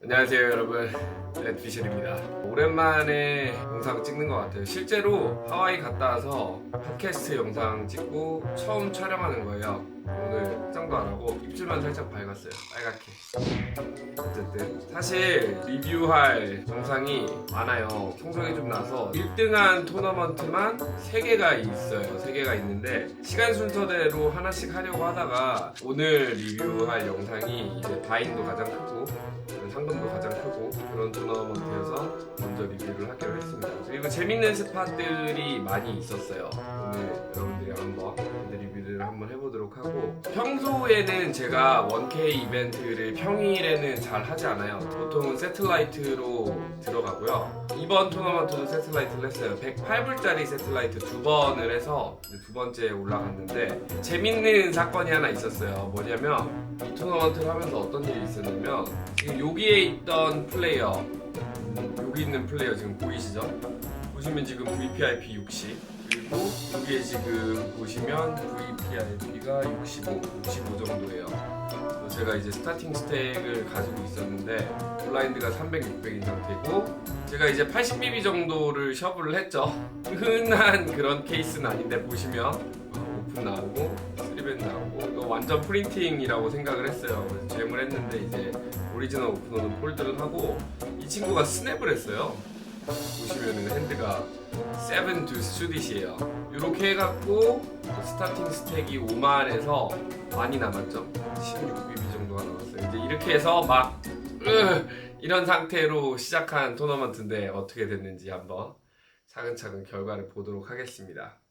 안녕하세요 여러분, 레드피셜입니다. 오랜만에 영상 찍는 것 같아요. 실제로 하와이 갔다 와서 팟캐스트 영상 찍고 처음 촬영하는 거예요. 오늘 화장도 안 하고 입술만 살짝 밝았어요, 빨갛게. 어쨌든 사실 리뷰할 영상이 많아요. 성적이 좀 나서 1등한 토너먼트만 3개가 있어요. 3개가 있는데 시간 순서대로 하나씩 하려고 하다가 오늘 리뷰할 영상이 이제 바인도 가장 크고 상금도 가장 크고 그런 토너먼트여서 먼저 리뷰를 하기로 했습니다. 그리고 재밌는 스팟들이 많이 있었어요. 오늘 여러분들이랑 한번 리뷰를 한번 해보도록 하고, 평소에는 제가 1K 이벤트를 평일에는 잘 하지 않아요. 보통은 세틀라이트로 들어가고요. 이번 토너먼트도 세틀라이트를 했어요. 108불짜리 세틀라이트 2번을 해서 두 번째 올라갔는데 재밌는 사건이 하나 있었어요. 뭐냐면 이 토너먼트를 하면서 어떤 일이 있었냐면, 지금 여기에 있던 플레이어, 여기 있는 플레이어 지금 보이시죠? 보시면 지금 VPIP 60, 그리고 여기에 지금 보시면 VPIP가 65 정도예요. 제가 이제 스타팅 스택을 가지고 있었는데 블라인드가 300, 600인 상태고, 제가 이제 80BB 정도를 셔브를 했죠. 흔한 그런 케이스는 아닌데 보시면 오픈 나오고 3밴 나오고, 이거 완전 프린팅이라고 생각을 했어요. 그래서 잼을 했는데 이제 오리지널 오프너는 폴드를 하고, 이 친구가 스냅을 했어요. 보시면은 핸드가 7 to 스튜디시에요. 이렇게 해갖고 스타팅 스택이 5만에서 많이 남았죠. 16BB 정도가 남았어요. 이제 이렇게 해서 막 이런 상태로 시작한 토너먼트인데 어떻게 됐는지 한번 차근차근 결과를 보도록 하겠습니다.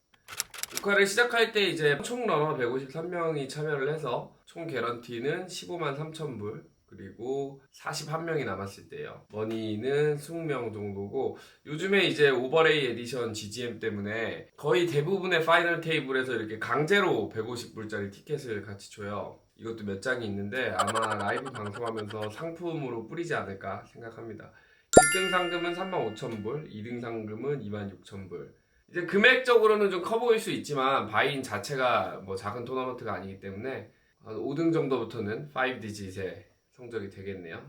녹화를 시작할 때 이제 총 러너 153명이 참여를 해서 총 개런티는 15만 3천 불, 그리고 41명이 남았을 때요. 머니는 20명 정도고, 요즘에 이제 오버레이 에디션 GGM 때문에 거의 대부분의 파이널 테이블에서 이렇게 강제로 150불짜리 티켓을 같이 줘요. 이것도 몇 장이 있는데 아마 라이브 방송하면서 상품으로 뿌리지 않을까 생각합니다. 1등 상금은 35,000불, 2등 상금은 26,000불. 이제 금액적으로는 좀 커 보일 수 있지만 바인 자체가 뭐 작은 토너먼트가 아니기 때문에 한 5등 정도부터는 5디짓의 성적이 되겠네요.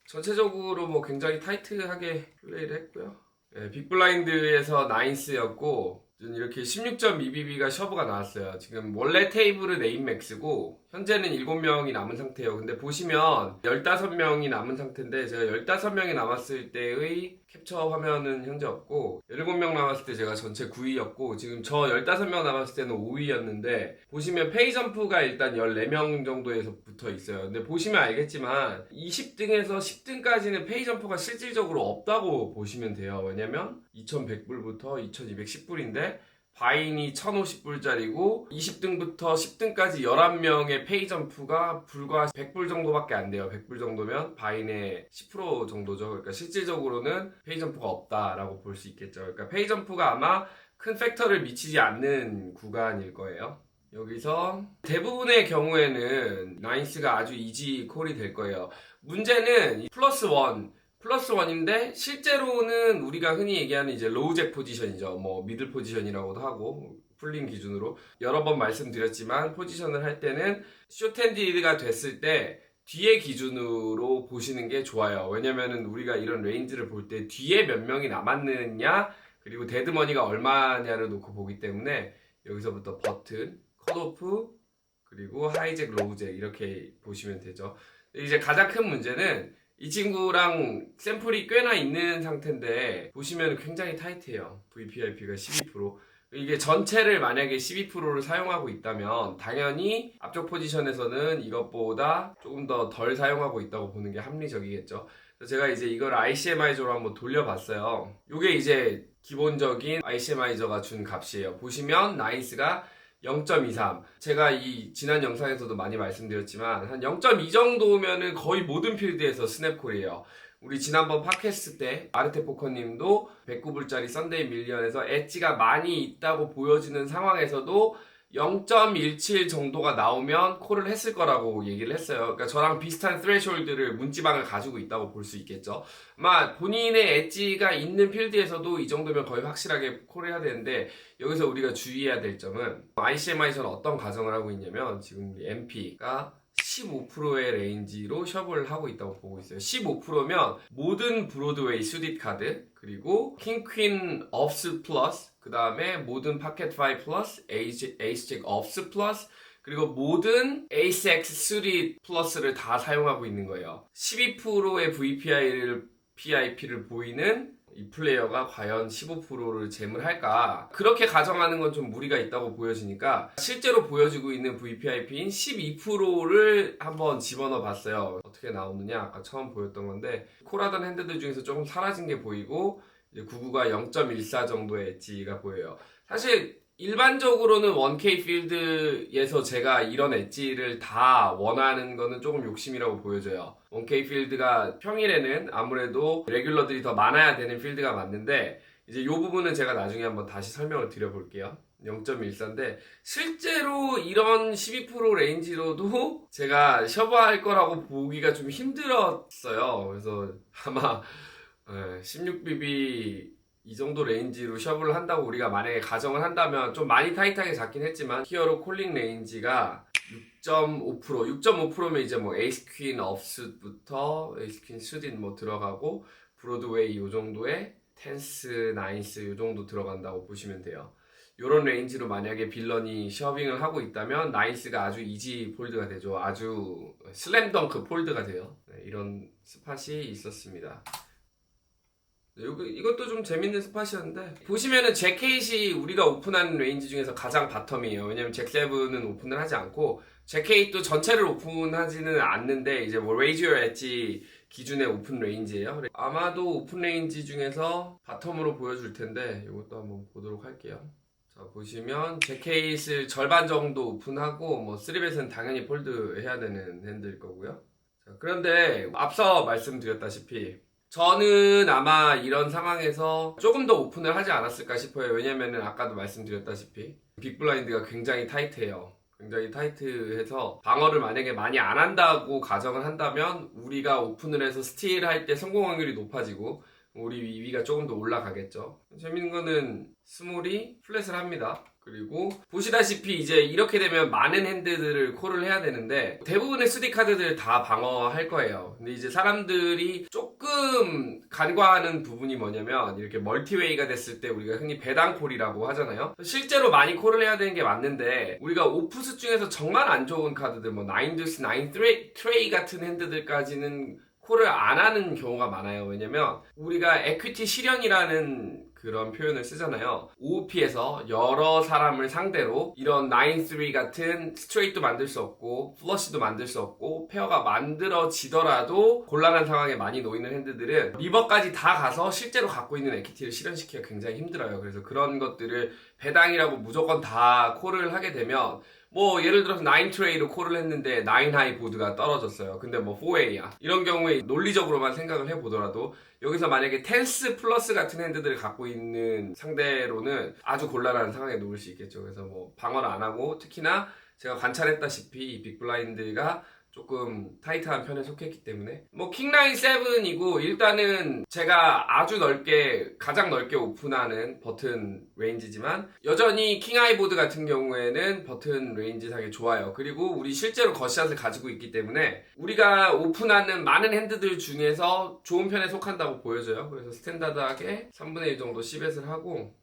전체적으로 뭐 굉장히 타이트하게 플레이를 했고요. 빅블라인드에서 나인스였고, 이렇게 16.2BB가 셔브가 나왔어요. 지금 원래 테이블은 8맥스고 현재는 7명이 남은 상태예요. 근데 보시면 15명이 남은 상태인데, 제가 15명이 남았을 때의 캡처 화면은 현재 없고, 17명 남았을 때 제가 전체 9위였고, 지금 저 15명 남았을 때는 5위였는데, 보시면 페이점프가 일단 14명 정도에서 붙어 있어요. 근데 보시면 알겠지만 20등에서 10등까지는 페이점프가 실질적으로 없다고 보시면 돼요. 왜냐면 2100불부터 2210불인데 바인이 1050불짜리고 20등부터 10등까지 11명의 페이점프가 불과 100불 정도밖에 안 돼요. 100불 정도면 바인의 10% 정도죠. 그러니까 실질적으로는 페이점프가 없다라고 볼 수 있겠죠. 그러니까 페이점프가 아마 큰 팩터를 미치지 않는 구간일 거예요. 여기서 대부분의 경우에는 나인스가 아주 이지 콜이 될 거예요. 문제는 플러스 원인데 실제로는 우리가 흔히 얘기하는 이제 로우잭 포지션이죠. 뭐 미들 포지션이라고도 하고, 풀링 기준으로 여러 번 말씀드렸지만 포지션을 할 때는 숏핸디가 됐을 때 뒤에 기준으로 보시는 게 좋아요. 왜냐면은 우리가 이런 레인지를 볼 때 뒤에 몇 명이 남았느냐, 그리고 데드머니가 얼마냐를 놓고 보기 때문에 여기서부터 버튼, 컷오프, 그리고 하이잭, 로우잭 이렇게 보시면 되죠. 이제 가장 큰 문제는 이 친구랑 샘플이 꽤나 있는 상태인데 보시면 굉장히 타이트해요. VPIP가 12%. 이게 전체를 만약에 12%를 사용하고 있다면 당연히 앞쪽 포지션에서는 이것보다 조금 더 덜 사용하고 있다고 보는 게 합리적이겠죠. 그래서 제가 이제 이걸 ICMI저로 한번 돌려봤어요. 이게 이제 기본적인 ICMI저가 준 값이에요. 보시면 나인스가 0.23. 제가 이 지난 영상에서도 많이 말씀드렸지만 한 0.2 정도면은 거의 모든 필드에서 스냅콜이에요. 우리 지난번 팟캐스트 때 아르테포커님도 109불짜리 썬데이 밀리언에서 엣지가 많이 있다고 보여지는 상황에서도 0.17 정도가 나오면 콜을 했을 거라고 얘기를 했어요. 그러니까 저랑 비슷한 스레숄드를 문지방을 가지고 있다고 볼 수 있겠죠. 아마 본인의 엣지가 있는 필드에서도 이 정도면 거의 확실하게 콜을 해야 되는데, 여기서 우리가 주의해야 될 점은 ICMI에서는 어떤 가정을 하고 있냐면 지금 우리 MP가 15%의 레인지로 셔블을 하고 있다고 보고 있어요. 15%면 모든 브로드웨이 수딧 카드, 그리고 킹 퀸 업스 플러스, 그 다음에 모든 파켓 5 플러스, 에이스 잭 업스 플러스, 그리고 모든 에이스 엑스 수딧 플러스를 다 사용하고 있는 거예요. 12%의 PIP를 보이는 이 플레이어가 과연 15%를 잼을할까? 그렇게 가정하는 건 좀 무리가 있다고 보여지니까 실제로 보여지고 있는 VPIP인 12%를 한번 집어넣어 봤어요. 어떻게 나오느냐? 아까 처음 보였던 건데, 콜하던 핸드들 중에서 조금 사라진 게 보이고, 이제 99가 0.14 정도의 엣지가 보여요. 사실 일반적으로는 1K 필드에서 제가 이런 엣지를 다 원하는 거는 조금 욕심이라고 보여져요. 1K 필드가 평일에는 아무래도 레귤러들이 더 많아야 되는 필드가 맞는데, 이제 이 부분은 제가 나중에 한번 다시 설명을 드려볼게요. 0.14인데 실제로 이런 12% 레인지로도 제가 셔버할 거라고 보기가 좀 힘들었어요. 그래서 아마 16BB 이 정도 레인지로 셔블을 한다고 우리가 만약에 가정을 한다면 좀 많이 타이트하게 잡긴 했지만, 히어로 콜링 레인지가 6.5%면 이제 뭐 에이스 퀸 업스부터 에이스 퀸 수딘 뭐 들어가고, 브로드웨이 요 정도에 텐스, 나인스 요 정도 들어간다고 보시면 돼요. 요런 레인지로 만약에 빌런이 셔빙을 하고 있다면 나인스가 아주 이지 폴드가 되죠. 아주 슬램덩크 폴드가 돼요. 이런 스팟이 있었습니다. 이것도 좀 재밌는 스팟이었는데, 보시면은 잭8이 우리가 오픈한 레인지 중에서 가장 바텀이에요. 왜냐면 잭7은 오픈을 하지 않고, 잭8도 전체를 오픈하지는 않는데 이제 뭐 레이지어 엣지 기준의 오픈 레인지예요. 아마도 오픈 레인지 중에서 바텀으로 보여줄 텐데 이것도 한번 보도록 할게요. 자, 보시면 잭8을 절반 정도 오픈하고, 뭐 3벳은 당연히 폴드 해야 되는 핸드일 거고요. 자, 그런데 앞서 말씀드렸다시피 저는 아마 이런 상황에서 조금 더 오픈을 하지 않았을까 싶어요. 왜냐면은 아까도 말씀드렸다시피 빅블라인드가 굉장히 타이트해요. 굉장히 타이트해서 방어를 만약에 많이 안 한다고 가정을 한다면 우리가 오픈을 해서 스틸 할 때 성공 확률이 높아지고 우리 위가 조금 더 올라가겠죠. 재밌는 거는 스몰이 플랫을 합니다. 그리고 보시다시피 이제 이렇게 되면 많은 핸드들을 콜을 해야 되는데 대부분의 수디 카드들 다 방어할 거예요. 근데 이제 사람들이 조금 간과하는 부분이 뭐냐면, 이렇게 멀티웨이가 됐을 때 우리가 흔히 배당콜이라고 하잖아요. 실제로 많이 콜을 해야 되는 게 맞는데, 우리가 오프스 중에서 정말 안 좋은 카드들, 뭐 9듀스, 9트레이 같은 핸드들까지는 콜을 안 하는 경우가 많아요. 왜냐면 우리가 에퀴티 실현이라는 그런 표현을 쓰잖아요. OOP에서 여러 사람을 상대로 이런 9-3 같은 스트레이트도 만들 수 없고 플러시도 만들 수 없고 페어가 만들어지더라도 곤란한 상황에 많이 놓이는 핸드들은 리버까지 다 가서 실제로 갖고 있는 에퀴티를 실현시키기가 굉장히 힘들어요. 그래서 그런 것들을 배당이라고 무조건 다 콜을 하게 되면, 뭐 예를 들어서 9트레이로 콜을 했는데 9하이 보드가 떨어졌어요. 근데 뭐 4A야. 이런 경우에 논리적으로만 생각을 해보더라도 여기서 만약에 텐스 플러스 같은 핸드들을 갖고 있는 상대로는 아주 곤란한 상황에 놓을 수 있겠죠. 그래서 뭐 방어를 안 하고, 특히나 제가 관찰했다시피 이 빅블라인드가 조금 타이트한 편에 속했기 때문에 뭐 킹라인 7이고, 일단은 제가 아주 가장 넓게 오픈하는 버튼 레인지지만 여전히 킹하이보드 같은 경우에는 버튼 레인지상에 좋아요. 그리고 우리 실제로 겉샷을 가지고 있기 때문에 우리가 오픈하는 많은 핸드들 중에서 좋은 편에 속한다고 보여져요. 그래서 스탠다드하게 3분의 1 정도 시벳을 하고,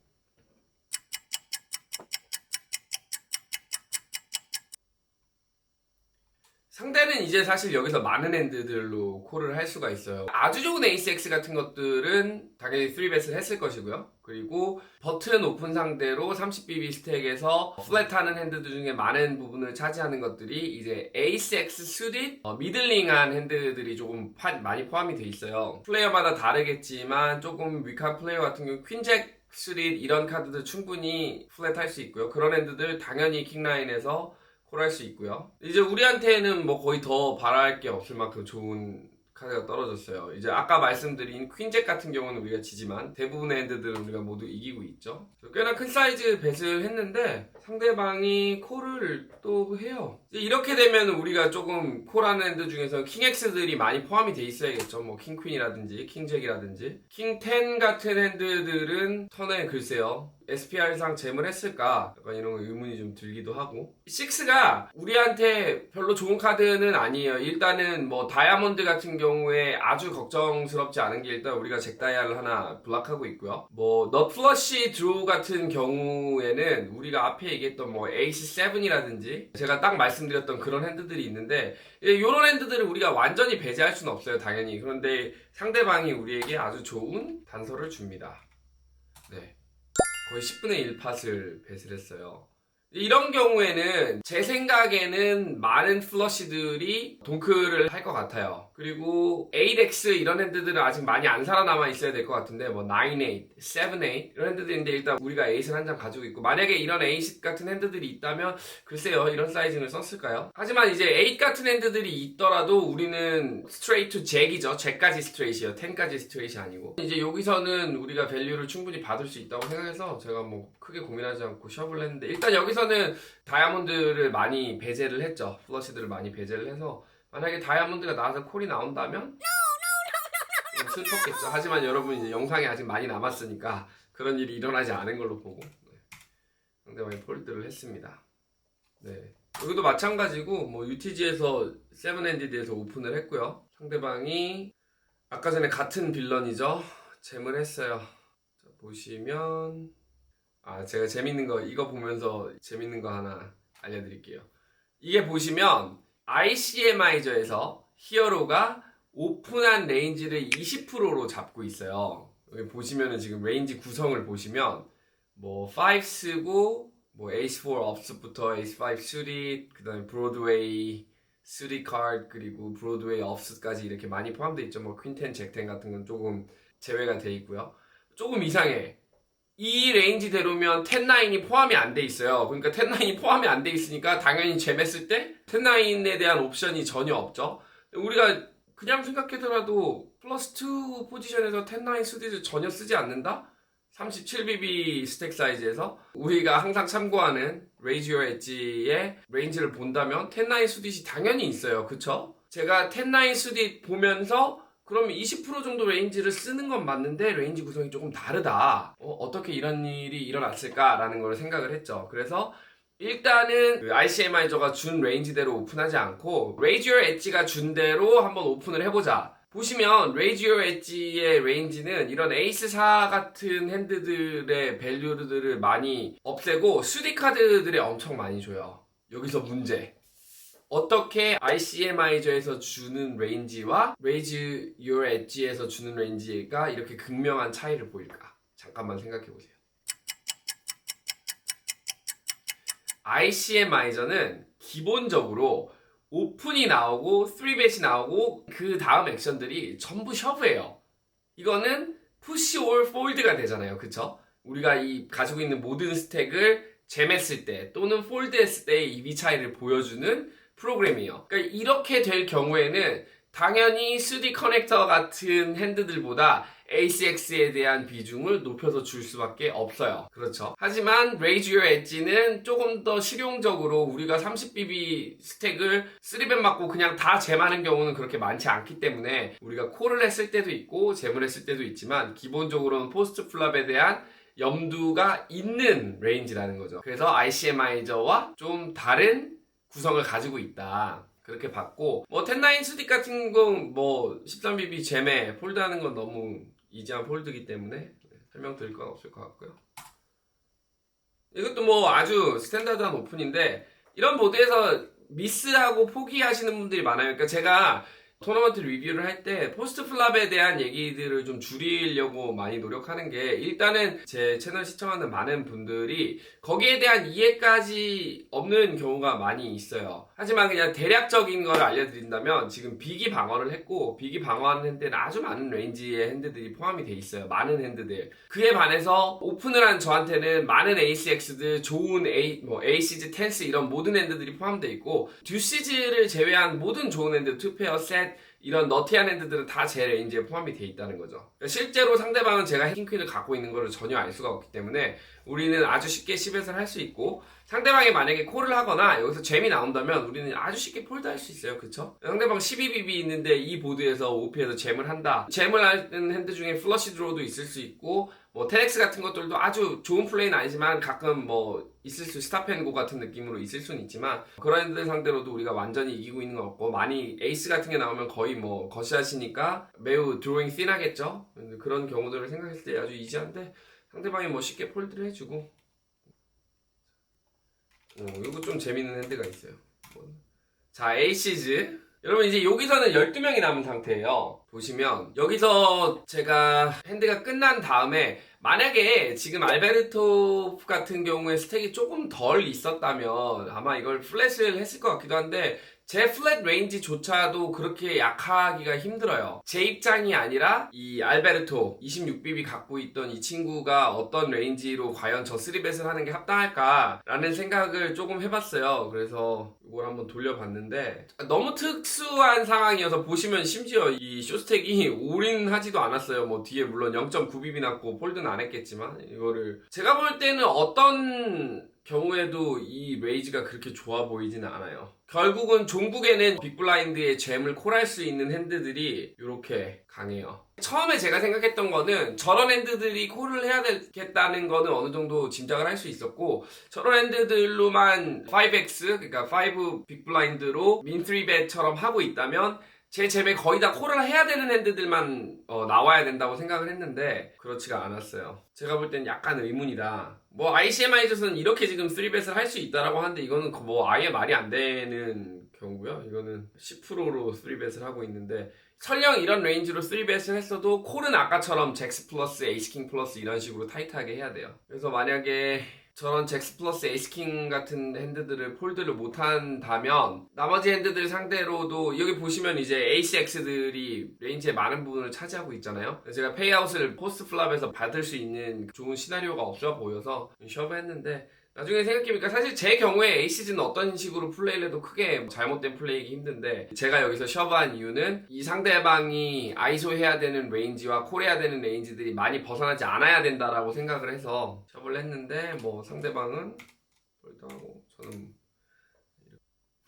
상대는 이제 사실 여기서 많은 핸드들로 콜을 할 수가 있어요. 아주 좋은 에이스 X 같은 것들은 당연히 3벳을 했을 것이고요. 그리고 버튼 오픈 상대로 30BB 스택에서 플랫하는 핸드들 중에 많은 부분을 차지하는 것들이 이제 에이스 X 수릿, 미들링한 핸드들이 조금 많이 포함이 돼 있어요. 플레이어마다 다르겠지만 조금 위크한 플레이어 같은 경우 퀸잭 수릿 이런 카드들 충분히 플랫할 수 있고요. 그런 핸드들 당연히 킹라인에서 콜할 수 있고요. 이제 우리한테는 뭐 거의 더 바랄 게 없을 만큼 좋은 카드가 떨어졌어요. 이제 아까 말씀드린 퀸잭 같은 경우는 우리가 지지만 대부분의 핸드들은 우리가 모두 이기고 있죠. 꽤나 큰 사이즈 벳을 했는데 상대방이 콜을 또 해요. 이제 이렇게 되면 우리가 조금 콜하는 핸드 중에서 킹X들이 많이 포함이 돼 있어야겠죠. 뭐 킹퀸이라든지 킹잭이라든지 킹10 같은 핸드들은 턴에 글쎄요 SPR상 잼을 했을까? 약간 이런 의문이 좀 들기도 하고 6가 우리한테 별로 좋은 카드는 아니에요. 일단은 뭐 다이아몬드 같은 경우에 아주 걱정스럽지 않은 게 일단 우리가 잭다이아를 하나 블락하고 있고요. 뭐 넛 플러시 드로우 같은 경우에는 우리가 앞에 얘기했던 뭐 에이스 7이라든지 제가 딱 말씀드렸던 그런 핸드들이 있는데 이런 핸드들을 우리가 완전히 배제할 수는 없어요. 당연히. 그런데 상대방이 우리에게 아주 좋은 단서를 줍니다. 네. 거의 10분의 1팟을 배슬 했어요. 이런 경우에는 제 생각에는 많은 플러시들이 동크를 할 것 같아요. 그리고 8X 이런 핸드들은 아직 많이 안 살아남아 있어야 될 것 같은데 뭐 9-8, 7-8 이런 핸드들인데 일단 우리가 에이스를 한 장 가지고 있고 만약에 이런 에이스 같은 핸드들이 있다면 글쎄요 이런 사이징을 썼을까요? 하지만 이제 8 같은 핸드들이 있더라도 우리는 스트레이트 투 잭이죠. 잭까지 스트레이트요. 10까지 스트레이트 아니고 이제 여기서는 우리가 밸류를 충분히 받을 수 있다고 생각해서 제가 뭐 크게 고민하지 않고 셔블을 했는데 일단 여기서는 다이아몬드를 많이 배제를 했죠. 플러시들을 많이 배제를 해서 만약에 다이아몬드가 나와서 콜이 나온다면 좀 슬펐겠죠. 하지만 여러분 이제 영상이 아직 많이 남았으니까 그런 일이 일어나지 않은 걸로 보고 상대방이 폴드를 했습니다. 네. 여기도 마찬가지고 뭐 UTG에서 세븐핸디드에서 오픈을 했고요. 상대방이 아까 전에 같은 빌런이죠. 잼을 했어요. 자, 보시면 제가 재밌는 거 이거 보면서 재밌는 거 하나 알려드릴게요. 이게 보시면 ICMI저에서 히어로가 오픈한 레인지를 20%로 잡고 있어요. 여기 보시면은 지금 레인지 구성을 보시면 뭐 5 쓰고 뭐 에이스 4 업스부터 에이스 5 수리 그 다음에 브로드웨이 수리 카드 그리고 브로드웨이 업스까지 이렇게 많이 포함되어 있죠. 뭐 퀸10 잭10 같은 건 조금 제외가 돼 있고요. 조금 이상해. 이 레인지대로면 10-9이 포함이 안 돼 있어요. 그러니까 10-9이 포함이 안 돼 있으니까 당연히 잼했을 때 10-9에 대한 옵션이 전혀 없죠. 우리가 그냥 생각해더라도 플러스 2 포지션에서 10-9 수디를 전혀 쓰지 않는다? 37BB 스택 사이즈에서 우리가 항상 참고하는 Raise Your Edge의 레인지를 본다면 10-9 수디이 당연히 있어요. 그쵸? 제가 10-9 수디 보면서 그럼 20% 정도 레인지를 쓰는 건 맞는데 레인지 구성이 조금 다르다. 어떻게 이런 일이 일어났을까라는 걸 생각을 했죠. 그래서 일단은 그 ICMI저가 준 레인지대로 오픈하지 않고 Raise Your Edge가 준 대로 한번 오픈을 해보자. 보시면 Raise Your Edge의 레인지는 이런 에이스 4 같은 핸드들의 밸류들을 많이 없애고 수디 카드들에 엄청 많이 줘요. 여기서 문제. 어떻게 ICMI저에서 주는 레인지와 Raise Your Edge에서 주는 레인지가 이렇게 극명한 차이를 보일까? 잠깐만 생각해보세요. ICMI저는 기본적으로 오픈이 나오고 3벳이 나오고 그 다음 액션들이 전부 셔브예요. 이거는 push or fold가 되잖아요. 그쵸? 우리가 이 가지고 있는 모든 스택을 잼했을 때 또는 폴드했을 때의 EV 차이를 보여주는 프로그램이에요. 그러니까 이렇게 될 경우에는 당연히 수디 커넥터 같은 핸드들보다 ACX에 대한 비중을 높여서 줄 수밖에 없어요. 그렇죠. 하지만 Raise Your Edge는 조금 더 실용적으로 우리가 30BB 스택을 3밴 맞고 그냥 다 잼하는 경우는 그렇게 많지 않기 때문에 우리가 콜을 했을 때도 있고 잼을 했을 때도 있지만 기본적으로는 포스트 플랍에 대한 염두가 있는 레인지라는 거죠. 그래서 ICMI저와 좀 다른 구성을 가지고 있다. 그렇게 봤고 뭐 10-9 수디 같은 건 뭐 13BB 잼에 폴드하는 건 너무 이지한 폴드이기 때문에 설명드릴 건 없을 것 같고요. 이것도 뭐 아주 스탠다드한 오픈인데 이런 보드에서 미스하고 포기하시는 분들이 많아요. 그러니까 제가 토너먼트 리뷰를 할 때 포스트 플랍에 대한 얘기들을 좀 줄이려고 많이 노력하는 게 일단은 제 채널 시청하는 많은 분들이 거기에 대한 이해까지 없는 경우가 많이 있어요. 하지만 그냥 대략적인 걸 알려드린다면 지금 비기 방어를 했고 비기 방어하는 핸드는 아주 많은 레인지의 핸드들이 포함이 돼 있어요. 많은 핸드들. 그에 반해서 오픈을 한 저한테는 많은 ACX들, 좋은 에이시즈, 텐스 이런 모든 핸드들이 포함되어 있고 듀시즈를 제외한 모든 좋은 핸드, 투페어, 셋, 셋 이런 너티한 핸드들은 다 제 레인지에 포함이 돼 있다는 거죠. 그러니까 실제로 상대방은 제가 해킹퀸을 갖고 있는 거를 전혀 알 수가 없기 때문에 우리는 아주 쉽게 시벳을 할 수 있고, 상대방이 만약에 콜을 하거나 여기서 잼이 나온다면 우리는 아주 쉽게 폴드할 수 있어요. 그쵸? 상대방 12BB 있는데 이 보드에서 OP에서 잼을 한다. 잼을 하는 핸드 중에 플러시 드로우도 있을 수 있고, 뭐 테렉스 같은 것들도 아주 좋은 플레이는 아니지만 가끔 뭐 있을 수, 스탑앤고 같은 느낌으로 있을 수는 있지만, 그런 핸들 상대로도 우리가 완전히 이기고 있는 건 없고, 많이 에이스 같은 게 나오면 거의 뭐 거시하시니까 매우 드로잉 씬하겠죠. 그런 경우들을 생각했을 때 아주 이지한데 상대방이 뭐 쉽게 폴드를 해주고, 이거 좀 재밌는 핸드가 있어요. 자, 에이시즈. 여러분 이제 여기서는 12명이 남은 상태예요. 보시면 여기서 제가 핸드가 끝난 다음에 만약에 지금 알베르토 같은 경우에 스택이 조금 덜 있었다면 아마 이걸 플랫을 했을 것 같기도 한데, 제 플랫 레인지조차도 그렇게 약하기가 힘들어요. 제 입장이 아니라 이 알베르토 26BB 갖고 있던 이 친구가 어떤 레인지로 과연 저 3벳을 하는 게 합당할까라는 생각을 조금 해봤어요. 그래서 이걸 한번 돌려봤는데 너무 특수한 상황이어서, 보시면 심지어 이 쇼스택이 올인하지도 않았어요. 뭐 뒤에 물론 0.9BB 났고 폴드는 안 했겠지만, 이거를 제가 볼 때는 어떤 경우에도 이 레이즈가 그렇게 좋아 보이지는 않아요. 결국은 종국에는 빅블라인드의 잼을 콜할 수 있는 핸드들이 이렇게 강해요. 처음에 제가 생각했던 거는 저런 핸드들이 콜을 해야 되겠다는 거는 어느 정도 짐작을 할 수 있었고, 저런 핸드들로만 5X, 그러니까 5 빅블라인드로 민 3벳처럼 하고 있다면 제 잼에 거의 다 콜을 해야 되는 핸드들만 나와야 된다고 생각을 했는데 그렇지가 않았어요. 제가 볼 땐 약간 의문이다. 뭐 ICMI에서는 이렇게 지금 3벳을 할 수 있다라고 하는데 이거는 뭐 아예 말이 안 되는 경우고요. 이거는 10%로 3벳을 하고 있는데, 설령 이런 레인지로 3벳을 했어도 콜은 아까처럼 잭스 플러스 에이스킹 플러스 이런 식으로 타이트하게 해야 돼요. 그래서 만약에 저런 잭스 플러스 에이스킹 같은 핸드들을 폴드를 못한다면 나머지 핸드들 상대로도, 여기 보시면 이제 에이스 엑스들이 레인지의 많은 부분을 차지하고 있잖아요. 제가 페이아웃을 포스트 플랍에서 받을 수 있는 좋은 시나리오가 없어 보여서 셔브했는데, 나중에 생각해보니까 사실 제 경우에 에이시즈는 어떤 식으로 플레이를 해도 크게 잘못된 플레이이기 힘든데, 제가 여기서 셔브한 이유는 이 상대방이 아이소 해야 되는 레인지와 콜 해야 되는 레인지들이 많이 벗어나지 않아야 된다라고 생각을 해서 셔브를 했는데, 뭐 상대방은 폴드하고 저는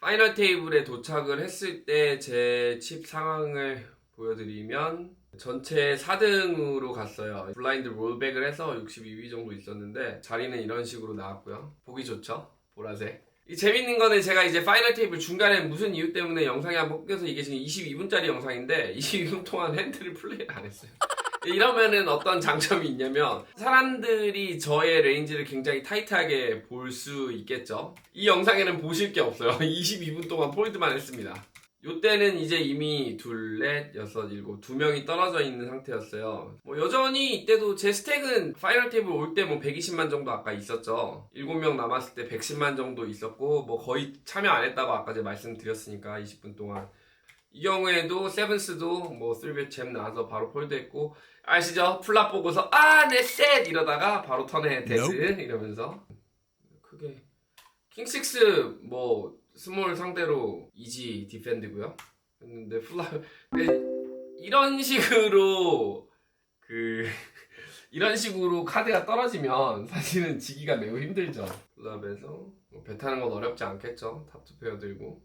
파이널 테이블에 도착을 했을 때 제 칩 상황을 보여드리면 전체 4등으로 갔어요. 블라인드 롤백을 해서 62위 정도 있었는데 자리는 이런 식으로 나왔고요. 보기 좋죠? 보라색. 이 재밌는 거는 제가 이제 파이널 테이블 중간에 무슨 이유 때문에 영상이 한번 끊겨서, 이게 지금 22분짜리 영상인데 22분 동안 핸드를 플레이를 안 했어요. 이러면은 어떤 장점이 있냐면, 사람들이 저의 레인지를 굉장히 타이트하게 볼 수 있겠죠. 이 영상에는 보실 게 없어요. 22분 동안 폴드만 했습니다. 요때는 이제 이미 둘, 넷, 여섯, 일곱, 2명이 떨어져 있는 상태였어요. 뭐 여전히 이때도 제 스택은 파이널 테이블 올 때 뭐 120만 정도 아까 있었죠. 7명 남았을 때 110만 정도 있었고, 뭐 거의 참여 안 했다고 아까 제가 말씀드렸으니까 20분 동안. 이 경우에도 세븐스도 뭐 3벳 잼 나와서 바로 폴드했고, 아시죠? 플랍 보고서 내 셋 이러다가 바로 턴에 데드 이러면서 크게 킹6 뭐 스몰 상대로 이지 디펜드고요. 했는데 플랍 이런 식으로 이런 식으로 카드가 떨어지면 사실은 지기가 매우 힘들죠. 플랍에서 배 타는 건 어렵지 않겠죠. 탑2 페어 들고.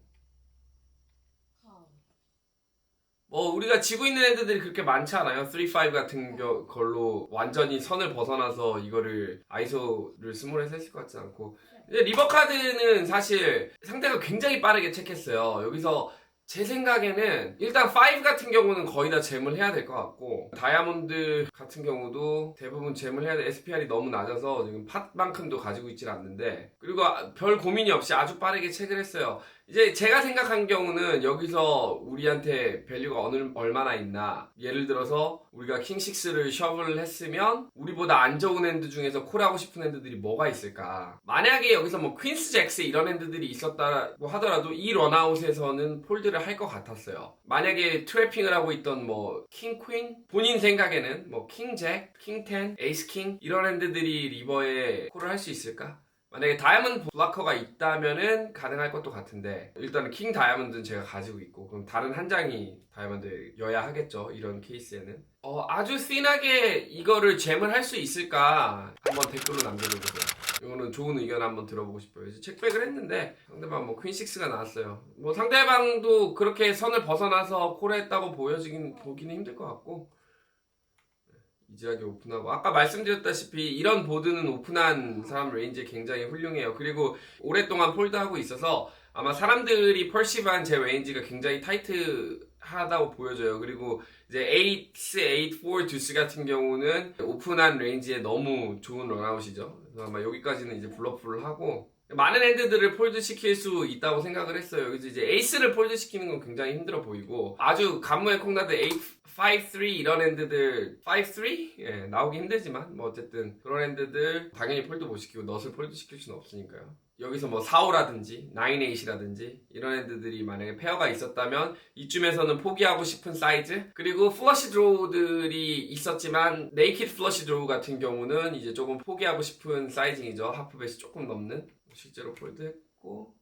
뭐 우리가 지고 있는 애들이 그렇게 많지 않아요. 3-5 같은 걸로 완전히 선을 벗어나서 이거를 아이소를 스몰에서 했을 것 같지 않고, 이제 리버 카드는 사실 상대가 굉장히 빠르게 체크했어요. 여기서 제 생각에는 일단 5 같은 경우는 거의 다 잼을 해야 될 것 같고, 다이아몬드 같은 경우도 대부분 잼을 해야 돼. SPR이 너무 낮아서 지금 팟만큼도 가지고 있질 않는데, 그리고 별 고민이 없이 아주 빠르게 체크를 했어요. 이제 제가 생각한 경우는 여기서 우리한테 밸류가 얼마나 있나, 예를 들어서 우리가 킹6를 셔블을 했으면 우리보다 안 좋은 핸드 중에서 콜하고 싶은 핸드들이 뭐가 있을까. 만약에 여기서 뭐 퀸스 잭스 이런 핸드들이 있었다고 하더라도 이 런아웃에서는 폴드를 할 것 같았어요. 만약에 트래핑을 하고 있던 뭐 킹 퀸, 본인 생각에는 뭐 킹 잭, 킹 10, 에이스 킹 이런 핸드들이 리버에 콜을 할 수 있을까? 만약에 다이아몬드 블러커가 있다면은 가능할 것도 같은데 일단은 킹 다이아몬드는 제가 가지고 있고 그럼 다른 한 장이 다이아몬드여야 하겠죠. 이런 케이스에는 아주 씬하게 이거를 잼을 할 수 있을까 한번 댓글로 남겨주세요. 이거는 좋은 의견 한번 들어보고 싶어요. 이제 책백을 했는데 상대방 뭐 퀸6가 나왔어요. 뭐 상대방도 그렇게 선을 벗어나서 콜했다고 보기는 힘들 것 같고 이지하게 오픈하고 아까 말씀드렸다시피 이런 보드는 오픈한 사람 레인지에 굉장히 훌륭해요. 그리고 오랫동안 폴드하고 있어서 아마 사람들이 펄시브한 제 레인지가 굉장히 타이트하다고 보여져요. 그리고 이제 에이스, 8, 4, 듀스 같은 경우는 오픈한 레인지에 너무 좋은 런아웃이죠. 그래서 아마 여기까지는 이제 블러프를 하고 많은 핸드들을 폴드 시킬 수 있다고 생각을 했어요. 그래서 이제 에이스를 폴드 시키는 건 굉장히 힘들어 보이고 아주 간무에 콩나드 8, 5, 3 이런 핸드들 5, 3? 예, 나오기 힘들지만 뭐 어쨌든 그런 핸드들 당연히 폴드 못 시키고 넛을 폴드 시킬 수는 없으니까요. 여기서 뭐 4, 5라든지 9, 8이라든지 이런 핸드들이 만약에 페어가 있었다면 이쯤에서는 포기하고 싶은 사이즈. 그리고 플러시 드로우들이 있었지만 네이키드 플러시 드로우 같은 경우는 이제 조금 포기하고 싶은 사이징이죠. 하프벳이 조금 넘는. 실제로 폴드했고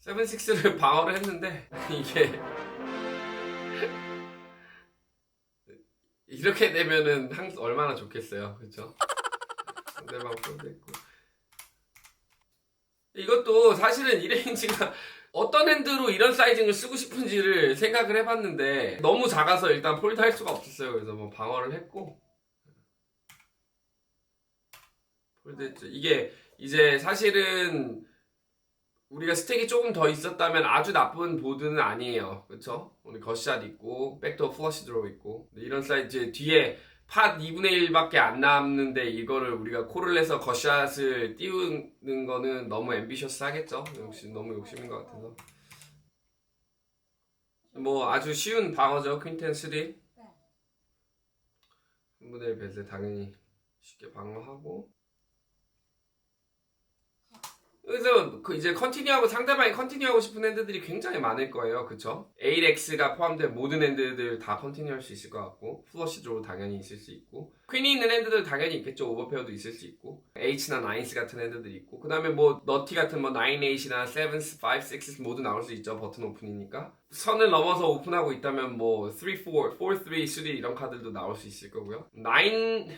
7, 6를 방어를 했는데 이게 이렇게 되면은 얼마나 좋겠어요. 그쵸? 상대방 폴드했고 이것도 사실은 이 레인지가 어떤 핸드로 이런 사이징을 쓰고 싶은지를 생각을 해봤는데 너무 작아서 일단 폴드 할 수가 없었어요. 그래서 뭐 방어를 했고 폴드 했죠. 이게 이제 사실은 우리가 스택이 조금 더 있었다면 아주 나쁜 보드는 아니에요. 그쵸? 우리 겉샷 있고 백도어 플러시 드로우 있고 이런 사이즈 뒤에 팟 2분의 1밖에 안 남는데 이거를 우리가 콜을 해서 겉샷을 띄우는 거는 너무 앰비셔스 하겠죠? 너무 욕심인 것 같아서 뭐 아주 쉬운 방어죠. 퀸텐 3 3분의 1 배슬 당연히 쉽게 방어하고 그래서 이제 컨티뉴하고 상대방이 컨티뉴하고 싶은 핸드들이 굉장히 많을 거예요. 그쵸? 8X가 포함된 모든 핸드들 다 컨티뉴 할 수 있을 것 같고 플러시 드로우 당연히 있을 수 있고 퀸이 있는 핸드들 당연히 있겠죠. 오버페어도 있을 수 있고 H나 9스 같은 핸드들이 있고 그 다음에 뭐 너티 같은 뭐 9, 8이나 7스, 5, 6스 모두 나올 수 있죠. 버튼 오픈이니까 선을 넘어서 오픈하고 있다면 뭐 3, 4, 4, 3, 3 이런 카드도 나올 수 있을 거고요. 9, 8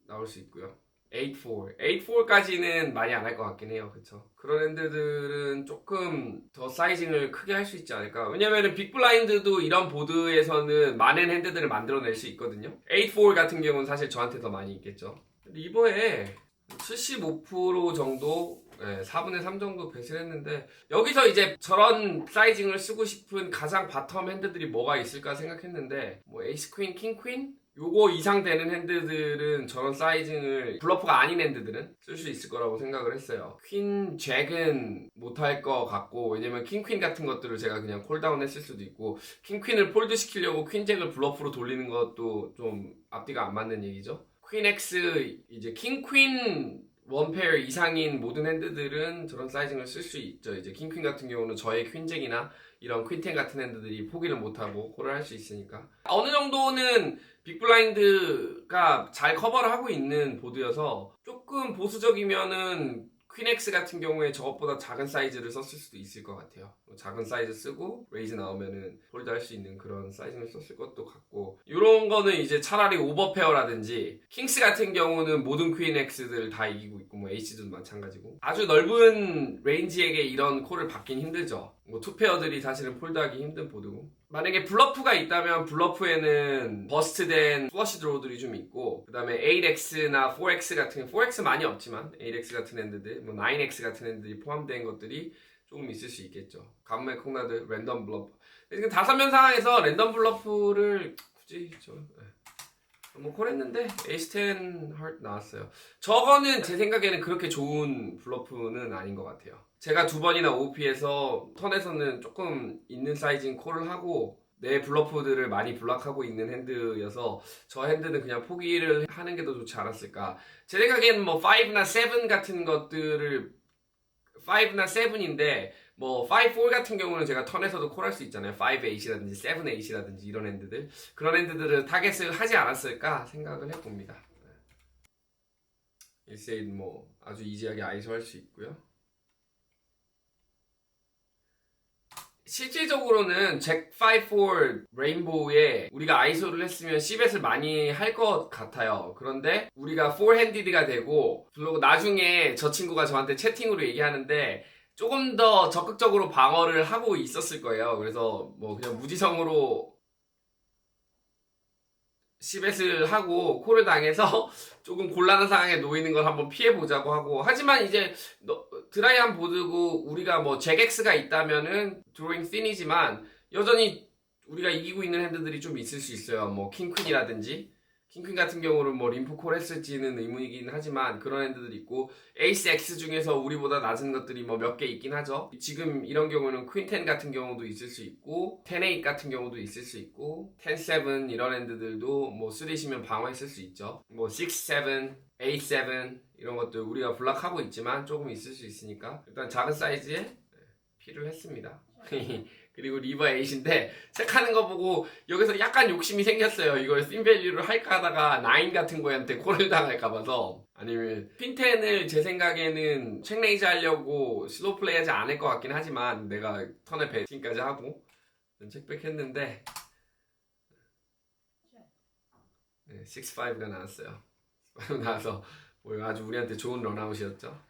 나올 수 있고요. 8-4. 8-4까지는 많이 안 할 것 같긴 해요. 그쵸? 그런 핸드들은 조금 더 사이징을 크게 할 수 있지 않을까. 왜냐면은 빅블라인드도 이런 보드에서는 많은 핸드들을 만들어낼 수 있거든요. 8-4 같은 경우는 사실 저한테 더 많이 있겠죠. 리버에 75% 정도 4분의 3 정도 배치를 했는데 여기서 이제 저런 사이징을 쓰고 싶은 가장 바텀 핸드들이 뭐가 있을까 생각했는데 뭐 에이스 퀸, 킹 퀸? 요거 이상 되는 핸드들은 저런 사이징을 블러프가 아닌 핸드들은 쓸 수 있을 거라고 생각을 했어요. 퀸, 잭은 못할 것 같고 왜냐면 킹 퀸 같은 것들을 제가 그냥 콜다운 했을 수도 있고 킹 퀸을 폴드 시키려고 퀸 잭을 블러프로 돌리는 것도 좀 앞뒤가 안 맞는 얘기죠. 퀸 X 이제 킹 퀸 원페어 이상인 모든 핸드들은 저런 사이징을 쓸 수 있죠. 이제 킹 퀸 같은 경우는 저의 퀸잭이나 이런 퀸텐 같은 핸드들이 포기를 못하고 콜을 할 수 있으니까 어느 정도는 빅블라인드가 잘 커버를 하고 있는 보드여서 조금 보수적이면은 퀸X 같은 경우에 저것보다 작은 사이즈를 썼을 수도 있을 것 같아요. 작은 사이즈 쓰고 레이즈 나오면은 홀드 할 수 있는 그런 사이즈를 썼을 것도 같고 이런 거는 이제 차라리 오버페어라든지 킹스 같은 경우는 모든 퀸X들 다 이기고 있고 뭐 H도 마찬가지고 아주 넓은 레인지에게 이런 콜을 받긴 힘들죠. 뭐 투페어들이 사실은 폴드하기 힘든 보드고 만약에 블러프가 있다면 블러프에는 버스트된 플러시 드로우들이 좀 있고 그 다음에 8X나 4X 같은 4X 많이 없지만 8X 같은 핸드들 뭐 9X 같은 핸드들이 포함된 것들이 조금 있을 수 있겠죠. 가문의 콩나드 랜덤 블러프 지금 5면 상황에서 랜덤 블러프를 굳이 뭐 콜했는데 에이스 10 하트 나왔어요. 저거는 제 생각에는 그렇게 좋은 블러프는 아닌 것 같아요. 제가 2번이나 OOP에서 턴에서는 조금 있는 사이징 콜을 하고 내 블러프들을 많이 블락하고 있는 핸드여서 저 핸드는 그냥 포기를 하는 게 더 좋지 않았을까. 제 생각에는 뭐 5나 7 같은 것들을 5나 7인데 뭐 5, 4 같은 경우는 제가 턴에서도 콜할 수 있잖아요. 5, 8이라든지 7, 8이라든지 이런 핸드들 그런 핸드들을 타겟을 하지 않았을까 생각을 해봅니다. 1세인 뭐 아주 이지하게 아이소 할 수 있고요. 실질적으로는 잭5-4 레인보우에 우리가 아이소를 했으면 C벳을 많이 할 것 같아요. 그런데 우리가 4핸디드가 되고 그리고 나중에 저 친구가 저한테 채팅으로 얘기하는데 조금 더 적극적으로 방어를 하고 있었을 거예요. 그래서 뭐 그냥 무지성으로 C벳을 하고 콜을 당해서 조금 곤란한 상황에 놓이는 걸 한번 피해보자고 하고, 하지만 이제 드라이한 보드고 우리가 뭐 잭X가 있다면은 드로잉 씬이지만 여전히 우리가 이기고 있는 핸드들이 좀 있을 수 있어요. 뭐 킹퀸이라든지, 킹퀸 같은 경우는 뭐 림프콜 했을지는 의문이긴 하지만 그런 핸드들이 있고, 에이스 X 중에서 우리보다 낮은 것들이 뭐 몇 개 있긴 하죠. 지금 이런 경우는 퀸10 같은 경우도 있을 수 있고 10-8 같은 경우도 있을 수 있고 10-7 이런 핸드들도 뭐 3시면 방어했을 수 있죠. 뭐 6-7, 8-7 이런 것들 우리가 블락하고 있지만 조금 있을 수 있으니까 일단 작은 사이즈에 피를 했습니다. 그리고 리버 8인데 체크하는 거 보고 여기서 약간 욕심이 생겼어요. 이걸 씬밸류를 할까 하다가 9 같은 거한테 콜을 당할까 봐서. 아니면 퀸10을 제 생각에는 체크레이즈 하려고 슬로우 플레이 하지 않을 것 같긴 하지만 내가 턴에 배팅까지 하고 체크백 했는데 6-5가 나왔어요. 나와서 뭐 아주 우리한테 좋은 런아웃이었죠.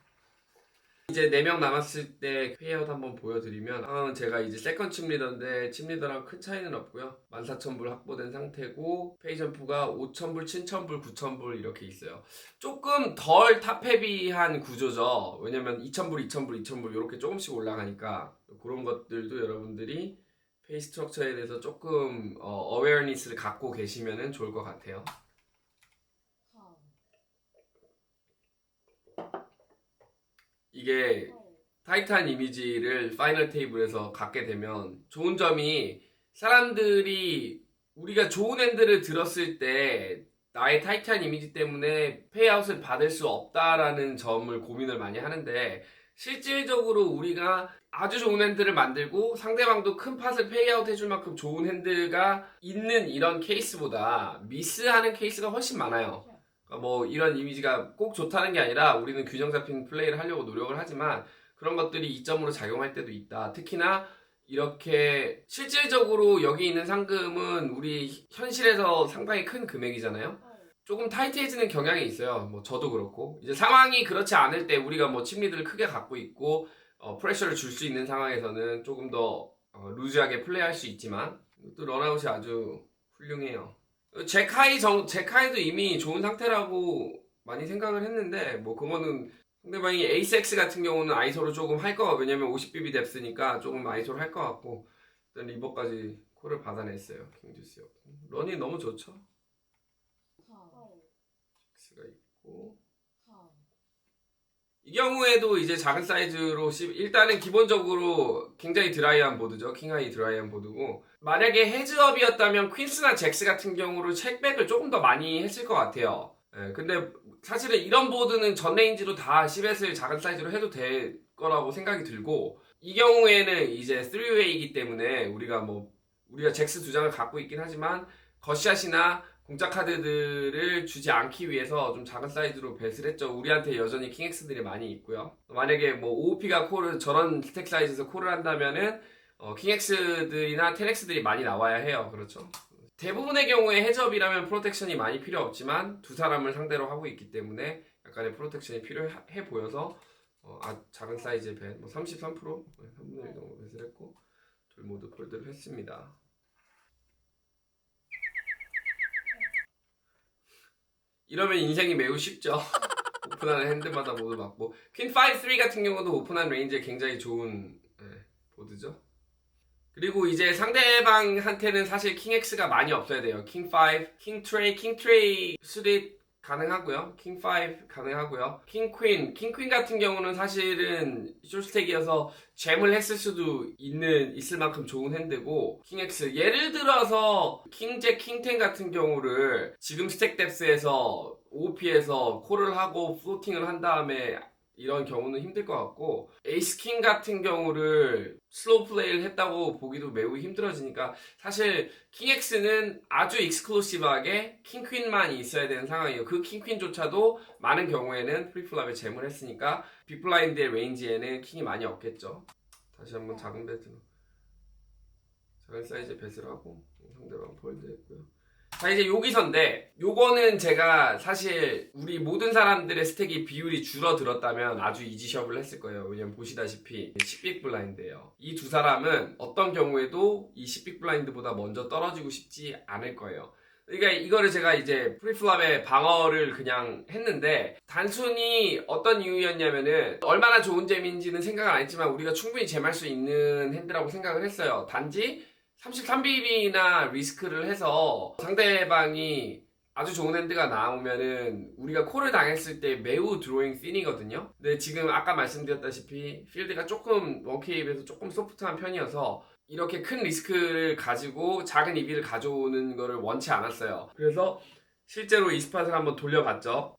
이제 4명 남았을 때 페이아웃 한번 보여드리면 상황은 제가 이제 세컨 칩리더인데 칩리더랑 큰 차이는 없고요. 14,000불 확보된 상태고 페이점프가 5,000불, 7,000불, 9,000불 이렇게 있어요. 조금 덜 탑헤비한 구조죠. 왜냐면 2,000불, 2,000불, 2,000불 이렇게 조금씩 올라가니까 그런 것들도 여러분들이 페이 스트럭처에 대해서 조금 어웨어니스를 갖고 계시면 좋을 것 같아요. 이게 타이트한 이미지를 파이널 테이블에서 갖게 되면 좋은 점이 사람들이 우리가 좋은 핸들을 들었을 때 나의 타이트한 이미지 때문에 페이아웃을 받을 수 없다라는 점을 고민을 많이 하는데, 실질적으로 우리가 아주 좋은 핸들을 만들고 상대방도 큰 팟을 페이아웃 해줄 만큼 좋은 핸들가 있는 이런 케이스보다 미스하는 케이스가 훨씬 많아요. 뭐 이런 이미지가 꼭 좋다는 게 아니라 우리는 균형 잡힌 플레이를 하려고 노력을 하지만 그런 것들이 이점으로 작용할 때도 있다. 특히나 이렇게 실질적으로 여기 있는 상금은 우리 현실에서 상당히 큰 금액이잖아요. 조금 타이트해지는 경향이 있어요. 뭐 저도 그렇고 이제 상황이 그렇지 않을 때 우리가 뭐 침리들을 크게 갖고 있고 프레셔를 줄 수 있는 상황에서는 조금 더 루즈하게 플레이할 수 있지만 또 런아웃이 아주 훌륭해요. 잭하이도 이미 좋은 상태라고 많이 생각을 했는데 뭐 그거는 상대방이 에이스 X 같은 경우는 아이소로 조금 할 거, 왜냐면 50BB 뎁스니까 조금 아이소로 할 것 같고 일단 리버까지 콜을 받아냈어요. 킹듀스요. 런이 너무 좋죠. X가 있고 이 경우에도 이제 작은 사이즈로 일단은 기본적으로 굉장히 드라이한 보드죠. 킹하이 드라이한 보드고, 만약에 헤즈업이었다면 퀸스나 잭스 같은 경우로 체크백을 조금 더 많이 했을 것 같아요. 근데 사실은 이런 보드는 전 레인지로 다 10엣을 작은 사이즈로 해도 될 거라고 생각이 들고, 이 경우에는 이제 3웨이이기 때문에 우리가 잭스 2장을 갖고 있긴 하지만 겉샷이나 공짜 카드들을 주지 않기 위해서 좀 작은 사이즈로 벳을 했죠. 우리한테 여전히 킹X들이 많이 있고요. 만약에 뭐 OOP가 저런 스택 사이즈에서 콜을 한다면은 킹X들이나 10X들이 많이 나와야 해요. 그렇죠. 대부분의 경우에 헤즈업이라면 프로텍션이 많이 필요 없지만 두 사람을 상대로 하고 있기 때문에 약간의 프로텍션이 필요해 보여서 작은 사이즈의 벳, 뭐 33%, 3분의 1 정도 벳을 했고 둘 모두 폴드를 했습니다. 이러면 인생이 매우 쉽죠. 오픈하는 핸드마다 모두 맞고, 퀸5-3 같은 경우도 오픈한 레인지에 굉장히 좋은 보드죠. 그리고 이제 상대방한테는 사실 킹X가 많이 없어야 돼요. 킹5, 킹트레이 수릿 가능하고요. 킹5 가능하고요. 킹퀸 같은 경우는 사실은 숏스택이어서 잼을 했을 수도 있을 만큼 좋은 핸드고, 킹X 예를 들어서 킹잭, 킹10 같은 경우를 지금 스택 뎁스에서 OOP에서 콜을 하고 플로팅을 한 다음에 이런 경우는 힘들 것 같고, 에이스킹 같은 경우를 슬로우 플레이를 했다고 보기도 매우 힘들어지니까 사실 킹X는 아주 익스클루시브하게 킹퀸만 있어야 되는 상황이에요. 그 킹퀸조차도 많은 경우에는 프리플랍에 잼을 했으니까 빅블라인드의 레인지에는 킹이 많이 없겠죠. 다시 한번 작은 사이즈의 뱃을 하고 상대방 폴드 했고요. 자, 이제 여기서인데, 요거는 제가 사실 우리 모든 사람들의 스택이 비율이 줄어들었다면 아주 이지셔블 했을 거예요. 왜냐면 보시다시피 10빅 블라인드예요. 이 두 사람은 어떤 경우에도 이 10빅 블라인드보다 먼저 떨어지고 싶지 않을 거예요. 그러니까 이거를 제가 이제 프리플랍의 방어를 그냥 했는데, 단순히 어떤 이유였냐면은 얼마나 좋은 잼인지는 생각을 안 했지만 우리가 충분히 잼할 수 있는 핸드라고 생각을 했어요. 단지 33BB나 리스크를 해서 상대방이 아주 좋은 핸드가 나오면은 우리가 콜을 당했을 때 매우 드로잉 씬이거든요. 근데 지금 아까 말씀드렸다시피 필드가 조금 1K에 비해서 조금 소프트한 편이어서 이렇게 큰 리스크를 가지고 작은 EV를 가져오는 거를 원치 않았어요. 그래서 실제로 이 스팟을 한번 돌려봤죠.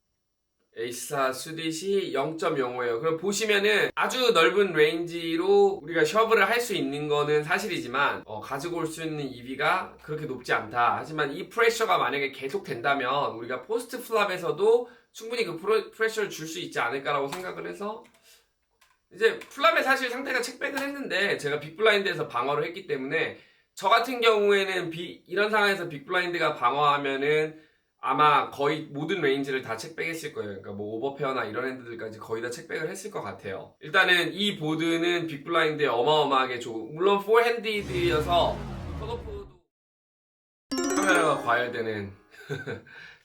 에이스4 수딧이 0.05예요. 그럼 보시면은 아주 넓은 레인지로 우리가 셔브를 할 수 있는 거는 사실이지만 가지고 올 수 있는 EV가 그렇게 높지 않다. 하지만 이 프레셔가 만약에 계속 된다면 우리가 포스트 플랍에서도 충분히 그 프레셔를 줄 수 있지 않을까라고 생각을 해서, 이제 플랍에 사실 상대가 책백을 했는데 제가 빅블라인드에서 방어를 했기 때문에, 저 같은 경우에는 이런 상황에서 빅블라인드가 방어하면은 아마 거의 모든 레인지를 다 책백했을 거예요. 그러니까 뭐 오버페어나 이런 핸드들까지 거의 다 책백을 했을 것 같아요. 일단은 이 보드는 빅블라인드에 어마어마하게 좋은, 물론 4핸디드여서 컷오프도 카메라가 과열되는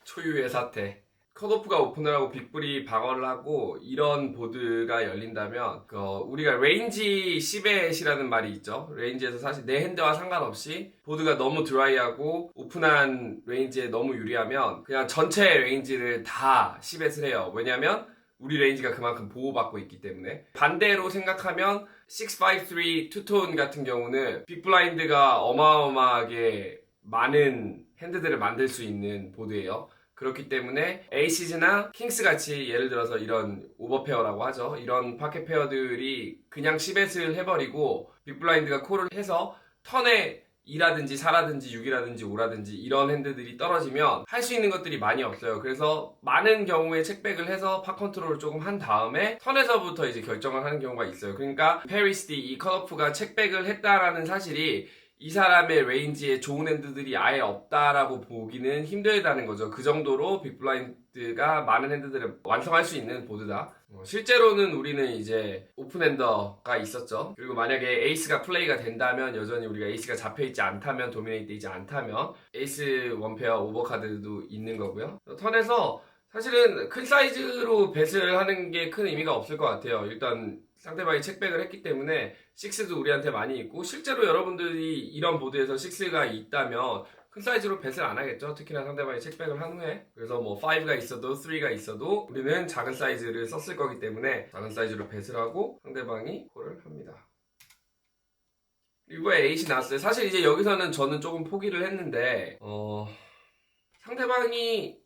초유의 사태. 컷오프가 오픈을 하고 빅블이 방어를 하고 이런 보드가 열린다면 우리가 레인지 10엣이라는 말이 있죠. 레인지에서 사실 내 핸드와 상관없이 보드가 너무 드라이하고 오픈한 레인지에 너무 유리하면 그냥 전체 레인지를 다 10엣을 해요. 왜냐면 우리 레인지가 그만큼 보호받고 있기 때문에. 반대로 생각하면 653 투톤 같은 경우는 빅블라인드가 어마어마하게 많은 핸드들을 만들 수 있는 보드예요. 그렇기 때문에 에이시즈나 킹스 같이 예를 들어서 이런 오버페어라고 하죠. 이런 파켓 페어들이 그냥 10엣을 해버리고 빅블라인드가 콜을 해서 턴에 2라든지 4라든지 6이라든지 5라든지 이런 핸드들이 떨어지면 할 수 있는 것들이 많이 없어요. 그래서 많은 경우에 책백을 해서 파 컨트롤을 조금 한 다음에 턴에서부터 이제 결정을 하는 경우가 있어요. 그러니까 페리스디 이 컷오프가 책백을 했다라는 사실이 이 사람의 레인지에 좋은 핸드들이 아예 없다라고 보기는 힘들다는 거죠. 그 정도로 빅블라인드가 많은 핸드들을 완성할 수 있는 보드다. 실제로는 우리는 이제 오픈핸더가 있었죠. 그리고 만약에 에이스가 플레이가 된다면, 여전히 우리가 에이스가 잡혀있지 않다면, 도미네이트 되지 않다면 에이스 원페어 오버카드도 있는 거고요. 턴에서 사실은 큰 사이즈로 뱃을 하는 게 큰 의미가 없을 것 같아요. 일단 상대방이 책백을 했기 때문에 6도 우리한테 많이 있고, 실제로 여러분들이 이런 보드에서 6가 있다면 큰 사이즈로 뱃을 안 하겠죠. 특히나 상대방이 책백을 한 후에. 그래서 뭐 5가 있어도 3가 있어도 우리는 작은 사이즈를 썼을 거기 때문에 작은 사이즈로 뱃을 하고 상대방이 콜을 합니다. 이거에 8이 나왔어요. 사실 이제 여기서는 저는 조금 포기를 했는데 상대방이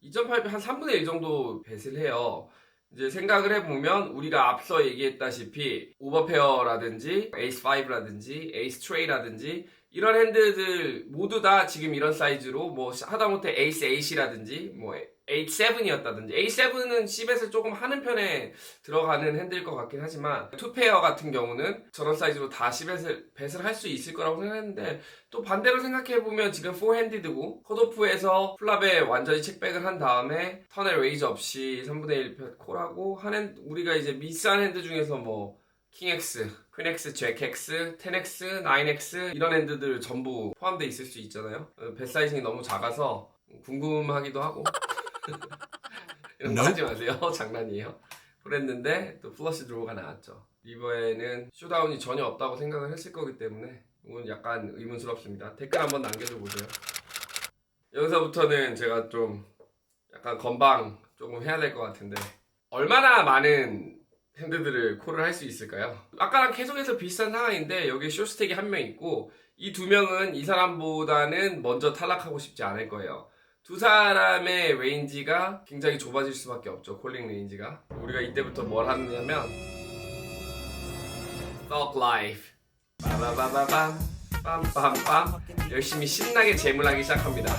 2.8배 한 3분의 1 정도 뱃을 해요. 이제 생각을 해보면 우리가 앞서 얘기했다시피 오버페어라든지 에이스5라든지 에이스 트레이라든지 이런 핸드들 모두 다 지금 이런 사이즈로, 뭐 하다못해 에이스 8이라든지 뭐 에이스 7이었다든지, 에이스 7은 10뱃을 조금 하는 편에 들어가는 핸드일 것 같긴 하지만, 투페어 같은 경우는 저런 사이즈로 다 10뱃을 할 수 있을 거라고 생각했는데, 또 반대로 생각해보면 지금 4핸디드고 컷오프에서 플랍에 완전히 책백을 한 다음에 턴에 레이저 없이 3분의 1 콜하고 하는, 우리가 이제 미스한 핸드 중에서 뭐 킹X, 퀸X, 잭X, 10X, 9X 이런 핸드들 전부 포함되어 있을 수 있잖아요. 뱃 사이징이 너무 작아서 궁금하기도 하고 이런 거 하지 마세요. 장난이에요. 그랬는데 또 플러시 드로우가 나왔죠. 리버에는 쇼다운이 전혀 없다고 생각을 했을 거기 때문에 이건 약간 의문스럽습니다. 댓글 한번 남겨줘 보세요. 여기서부터는 제가 좀 약간 건방 조금 해야 될 것 같은데, 얼마나 많은 핸드들을 콜을 할 수 있을까요? 아까랑 계속해서 비슷한 상황인데 여기 쇼스택이 한 명 있고, 이 두 명은 이 사람보다는 먼저 탈락하고 싶지 않을 거예요. 두 사람의 레인지가 굉장히 좁아질 수밖에 없죠. 콜링 레인지가. 우리가 이때부터 뭘 하느냐면 Thug Life 빠바바바밤 빰빰빰 열심히 신나게 재물하기 시작합니다.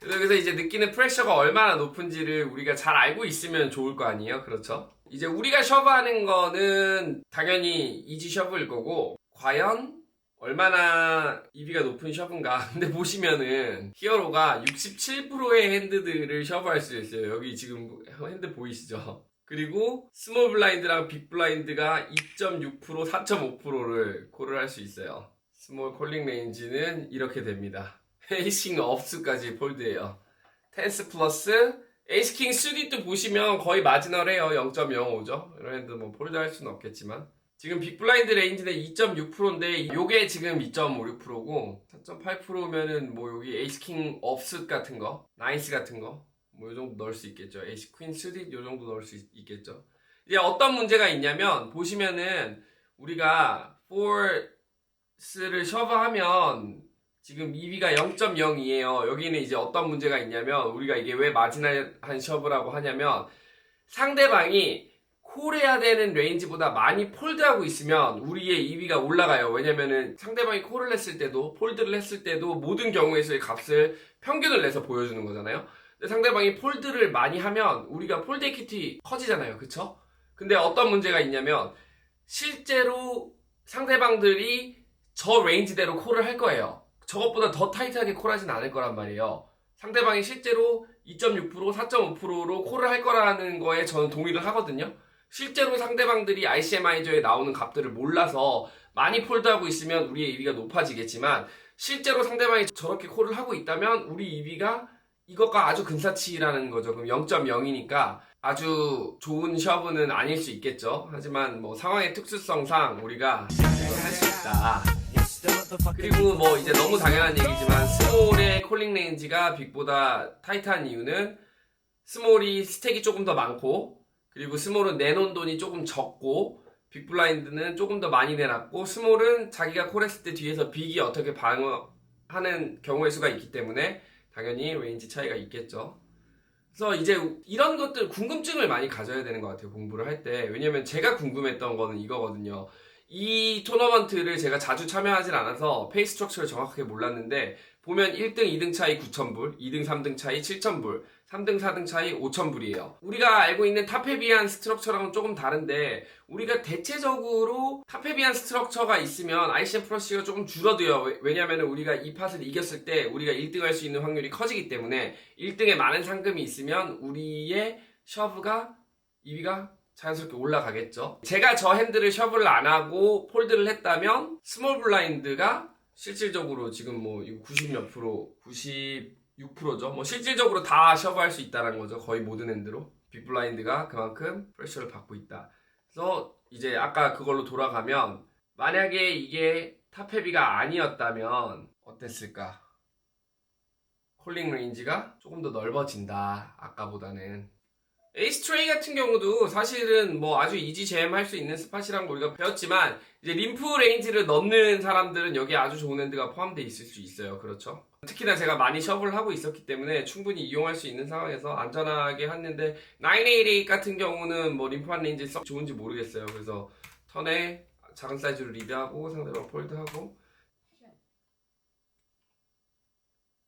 그래서 이제 느끼는 프레셔가 얼마나 높은지를 우리가 잘 알고 있으면 좋을 거 아니에요? 그렇죠? 이제 우리가 셔브하는 거는 당연히 이지 셔브일 거고 과연 얼마나 EB가 높은 셔브인가. 근데 보시면은 히어로가 67%의 핸드들을 셔브할 수 있어요. 여기 지금 핸드 보이시죠? 그리고 스몰 블라인드랑 빅 블라인드가 2.6%, 4.5%를 콜을 할 수 있어요. 스몰 콜링 레인지는 이렇게 됩니다. 에이스킹 업수까지 폴드예요. 텐스 플러스 에이스킹 수디도 보시면 거의 마지널해요. 0.05죠. 이런 핸드 뭐 폴드 할 수는 없겠지만 지금 빅 블라인드 레인지는 2.6%인데 요게 지금 2.56%고 4.8%면은 뭐 여기 에이스킹 업수 같은 거, 나이스 같은 거 뭐 요 정도 넣을 수 있겠죠. 에이스 퀸 수디 요 정도 넣을 수 있겠죠. 이제 어떤 문제가 있냐면 보시면은 우리가 포스를 셔브하면 지금 EB가 0.02에요. 여기는 이제 어떤 문제가 있냐면 우리가 이게 왜 마지널한 셔브라고 하냐면 상대방이 콜해야 되는 레인지보다 많이 폴드하고 있으면 우리의 EB가 올라가요. 왜냐면은 상대방이 콜을 했을 때도 폴드를 했을 때도 모든 경우에서의 값을 평균을 내서 보여주는 거잖아요. 근데 상대방이 폴드를 많이 하면 우리가 폴드 에퀴티 커지잖아요. 그쵸? 근데 어떤 문제가 있냐면 실제로 상대방들이 저 레인지대로 콜을 할 거예요. 저것보다 더 타이트하게 콜하진 않을 거란 말이에요. 상대방이 실제로 2.6%, 4.5%로 콜을 할 거라는 거에 저는 동의를 하거든요. 실제로 상대방들이 ICMI저에 나오는 값들을 몰라서 많이 폴드하고 있으면 우리의 EB가 높아지겠지만 실제로 상대방이 저렇게 콜을 하고 있다면 우리 EB가 이것과 아주 근사치라는 거죠. 그럼 0.0이니까 아주 좋은 셔브는 아닐 수 있겠죠. 하지만 뭐 상황의 특수성상 우리가 이걸 할 수 있다. 그리고 뭐 이제 너무 당연한 얘기지만 스몰의 콜링 레인지가 빅보다 타이트한 이유는 스몰이 스택이 조금 더 많고 그리고 스몰은 내놓은 돈이 조금 적고 빅 블라인드는 조금 더 많이 내놨고 스몰은 자기가 콜했을 때 뒤에서 빅이 어떻게 방어하는 경우의 수가 있기 때문에 당연히 레인지 차이가 있겠죠. 그래서 이제 이런 것들 궁금증을 많이 가져야 되는 것 같아요. 공부를 할 때. 왜냐면 제가 궁금했던 거는 이거거든요. 이 토너먼트를 제가 자주 참여하진 않아서 페이 스트럭처를 정확하게 몰랐는데 보면 1등, 2등 차이 9,000불, 2등, 3등 차이 7,000불, 3등, 4등 차이 5,000불이에요. 우리가 알고 있는 탑헤비한 스트럭처랑은 조금 다른데 우리가 대체적으로 탑헤비한 스트럭처가 있으면 ICM 프러시가 조금 줄어들어요. 왜냐면 우리가 이 팟을 이겼을 때 우리가 1등 할 수 있는 확률이 커지기 때문에 1등에 많은 상금이 있으면 우리의 셔브가 EB가 자연스럽게 올라가겠죠. 제가 저 핸들을 셔브를 안 하고 폴드를 했다면 스몰 블라인드가 실질적으로 지금 뭐 90몇 프로, 96%죠. 뭐 실질적으로 다 셔브할 수 있다는 거죠. 거의 모든 핸드로. 빅 블라인드가 그만큼 프레셔를 받고 있다. 그래서 이제 아까 그걸로 돌아가면 만약에 이게 탑헤비가 아니었다면 어땠을까? 콜링 레인지가 조금 더 넓어진다. 아까보다는. 에이스 트레이 같은 경우도 사실은 뭐 아주 이지 잼 할 수 있는 스팟이란 거 우리가 배웠지만 이제 림프 레인지를 넣는 사람들은 여기에 아주 좋은 핸드가 포함되어 있을 수 있어요. 그렇죠? 특히나 제가 많이 셔브를 하고 있었기 때문에 충분히 이용할 수 있는 상황에서 안전하게 했는데 988 같은 경우는 뭐 림프한 레인지 썩 좋은지 모르겠어요. 그래서 턴에 작은 사이즈로 리드하고 상대방 폴드하고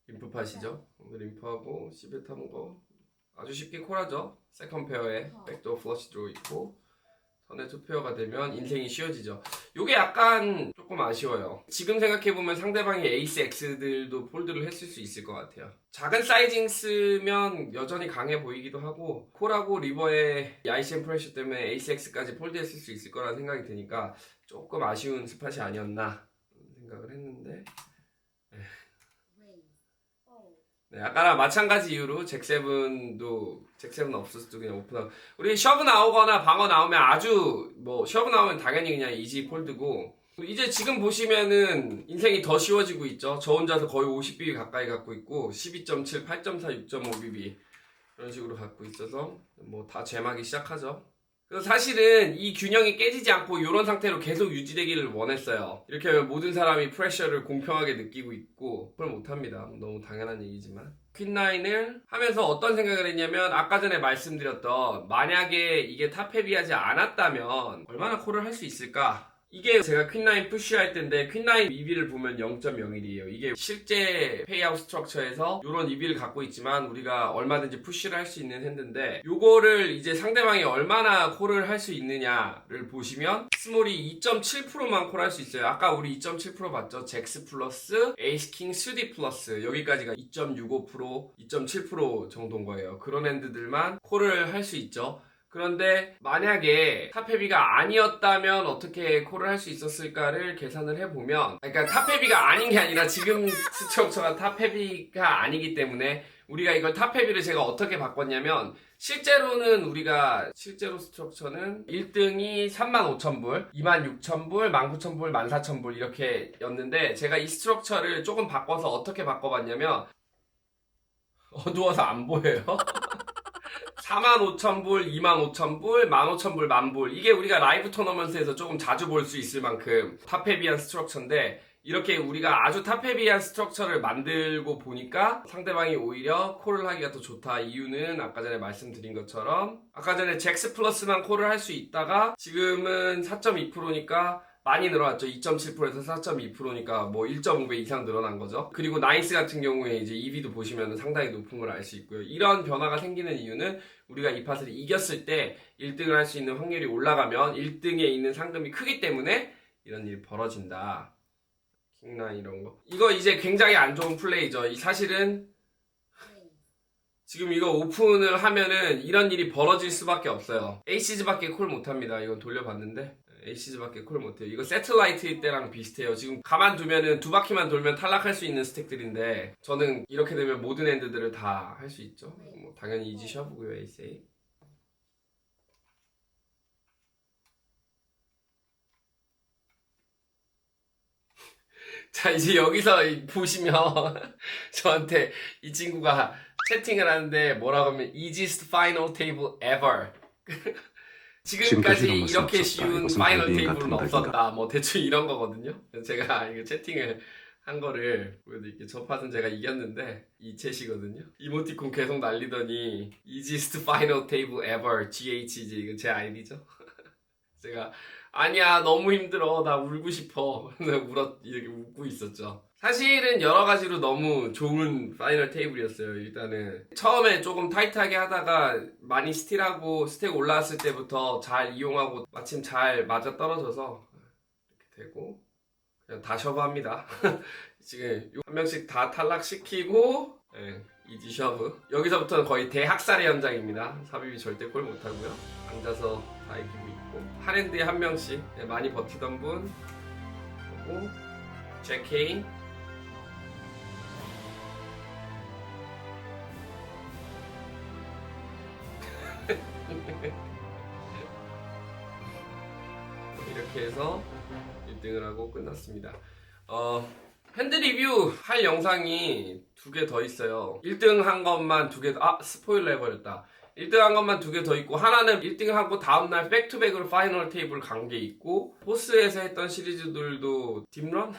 림프 팟이죠. 림프하고 시베트 하는 거 아주 쉽게 콜하죠. 세컨 페어에 백도어 플러시 드로우 있고 턴에 투 페어가 되면 인생이 쉬워지죠. 요게 약간 조금 아쉬워요. 지금 생각해보면 상대방이 에이스 X들도 폴드를 했을 수 있을 것 같아요. 작은 사이징 쓰면 여전히 강해 보이기도 하고 콜하고 리버의 ICM 프레셔 때문에 에이스 X까지 폴드했을 수 있을 거라는 생각이 드니까 조금 아쉬운 스팟이 아니었나 생각을 했는데 네, 아까랑 마찬가지 이유로 잭7 없었을 때 그냥 오픈하고 우리 셔브 나오거나 방어 나오면 아주 뭐 셔브 나오면 당연히 그냥 이지 폴드고 이제 지금 보시면은 인생이 더 쉬워지고 있죠. 저 혼자서 거의 50BB 가까이 갖고 있고 12.7, 8.4, 6.5BB 그런 식으로 갖고 있어서 뭐 다 잼하기 시작하죠. 그래서 사실은 이 균형이 깨지지 않고 이런 상태로 계속 유지되기를 원했어요. 이렇게 하면 모든 사람이 프레셔를 공평하게 느끼고 있고 그걸 못합니다. 너무 당연한 얘기지만 퀸9을 하면서 어떤 생각을 했냐면 아까 전에 말씀드렸던 만약에 이게 탑헤비하지 않았다면 얼마나 콜을 할 수 있을까? 이게 제가 퀸9 푸시할 때인데 퀸9 EV를 보면 0.01이에요. 이게 실제 페이아웃 스트럭처에서 이런 EV를 갖고 있지만 우리가 얼마든지 푸시를 할 수 있는 핸드인데 요거를 이제 상대방이 얼마나 콜을 할 수 있느냐를 보시면 스몰이 2.7%만 콜할 수 있어요. 아까 우리 2.7% 봤죠? 잭스 플러스 에이스 킹 수디 플러스 여기까지가 2.65% 2.7% 정도인 거예요. 그런 핸드들만 콜을 할 수 있죠. 그런데 만약에 탑헤비가 아니었다면 어떻게 콜을 할 수 있었을까를 계산을 해보면 그러니까 탑헤비가 아닌 게 아니라 지금 스트럭처가 탑헤비가 아니기 때문에 우리가 이걸 탑헤비를 제가 어떻게 바꿨냐면 실제로는 우리가 실제로 스트럭처는 1등이 35,000불, 26,000불, 19,000불, 14,000불 이렇게 였는데 제가 이 스트럭처를 조금 바꿔서 어떻게 바꿔봤냐면 어두워서 안 보여요. 45,000불, 25,000불, 15,000불, 10,000불 이게 우리가 라이브 토너먼트에서 조금 자주 볼 수 있을 만큼 탑헤비한 스트럭처인데 이렇게 우리가 아주 탑헤비한 스트럭처를 만들고 보니까 상대방이 오히려 콜을 하기가 더 좋다. 이유는 아까 전에 말씀드린 것처럼 아까 전에 잭스 플러스만 콜을 할 수 있다가 지금은 4.2%니까 많이 늘어났죠. 2.7%에서 4.2%니까 뭐 1.5배 이상 늘어난 거죠. 그리고 나이스 같은 경우에 이제 EV도 보시면 상당히 높은 걸 알 수 있고요. 이런 변화가 생기는 이유는 우리가 이 팟을 이겼을 때 1등을 할 수 있는 확률이 올라가면 1등에 있는 상금이 크기 때문에 이런 일이 벌어진다. 킹9 이런 거. 이거 이제 굉장히 안 좋은 플레이죠. 이 사실은 지금 이거 오픈을 하면은 이런 일이 벌어질 수밖에 없어요. 에이시즈밖에 콜 못합니다. 이건 돌려봤는데 에이시즈밖에 콜 못해요. 이거 세틀라이트 때랑 비슷해요. 지금 가만두면은 두 바퀴만 돌면 탈락할 수 있는 스택들인데 저는 이렇게 되면 모든 핸드들을 다 할 수 있죠. 뭐 당연히 이지 셔브고요. 에이세이. 자 이제 여기서 보시면 저한테 이 친구가 채팅을 하는데 뭐라고 하면 easiest final table ever 지금까지 이렇게 쉬운 파이널 테이블은 없었다. 뭐 대충 이런 거거든요. 제가 이거 채팅을 한 거를 보여드릴게요. 저 팟은 제가 이겼는데 이 챗이거든요. 이모티콘 계속 날리더니 easiest final table ever GHG 이거 제 아이디죠. 제가 아니야 너무 힘들어 나 울고 싶어 이렇게 웃고 있었죠. 사실은 여러 가지로 너무 좋은 파이널 테이블이었어요. 일단은 처음에 조금 타이트하게 하다가 많이 스틸하고 스택 올라왔을 때부터 잘 이용하고 마침 잘 맞아 떨어져서 이렇게 되고 그냥 다 셔브합니다. 지금 한 명씩 다 탈락시키고 네, 이지 셔브. 여기서부터는 거의 대학살의 현장입니다. 삽입이 절대 콜 못하고요. 앉아서 다 이기고 있고 하랜드에 한 명씩 네, 많이 버티던 분 그리고 제케인 이렇게 해서 1등을 하고 끝났습니다. 핸드 리뷰 할 영상이 2개 더 있어요. 1등 한 것만 2개 더, 스포일러 해버렸다. 1등 한 것만 2개 더 있고 하나는 1등 하고 다음날 백투백으로 파이널 테이블 간 게 있고 포스에서 했던 시리즈들도 딥런?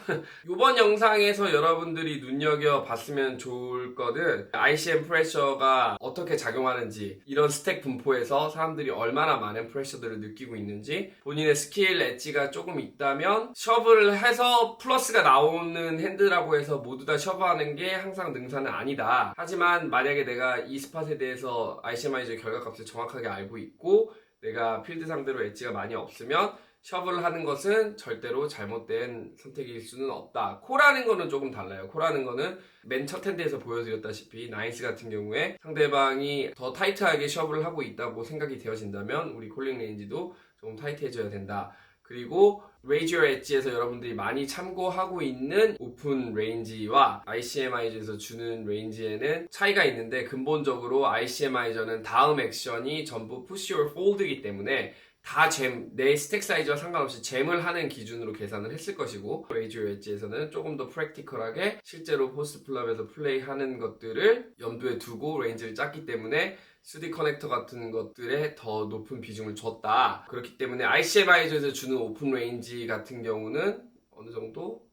이번 영상에서 여러분들이 눈여겨봤으면 좋을 거는 ICM 프레셔가 어떻게 작용하는지 이런 스택 분포에서 사람들이 얼마나 많은 프레셔들을 느끼고 있는지 본인의 스킬 엣지가 조금 있다면 셔브를 해서 플러스가 나오는 핸드라고 해서 모두 다 셔브하는 게 항상 능사는 아니다. 하지만 만약에 내가 이 스팟에 대해서 ICM 결과값을 정확하게 알고 있고 내가 필드 상대로 엣지가 많이 없으면 셔브를 하는 것은 절대로 잘못된 선택일 수는 없다. 콜하는 거는 조금 달라요. 콜하는 거는 맨 첫 핸드에서 보여드렸다시피 나이스 같은 경우에 상대방이 더 타이트하게 셔브를 하고 있다고 생각이 되어진다면 우리 콜링 레인지도 조금 타이트해져야 된다. 그리고 Raise Your Edge에서 여러분들이 많이 참고하고 있는 오픈 레인지와 ICMI저에서 주는 레인지에는 차이가 있는데 근본적으로 ICMI저는 다음 액션이 전부 Push or Fold이기 때문에 다 내 스택 사이즈와 상관없이 잼을 하는 기준으로 계산을 했을 것이고, 레이지 웨지에서는 조금 더 프랙티컬하게 실제로 포스트 플랍에서 플레이하는 것들을 염두에 두고 레인지를 짰기 때문에 3D 커넥터 같은 것들에 더 높은 비중을 줬다. 그렇기 때문에 ICMI에서 주는 오픈 레인지 같은 경우는 어느 정도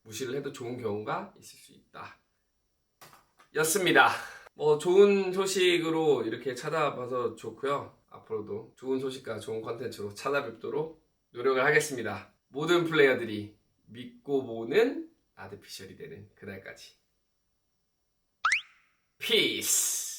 무시를 해도 좋은 경우가 있을 수 있다 였습니다. 뭐 좋은 소식으로 이렇게 찾아봐서 좋고요. 앞으로도 좋은 소식과 좋은 컨텐츠로 찾아뵙도록 노력을 하겠습니다. 모든 플레이어들이 믿고 보는 아티피셜이 되는 그날까지. 피스!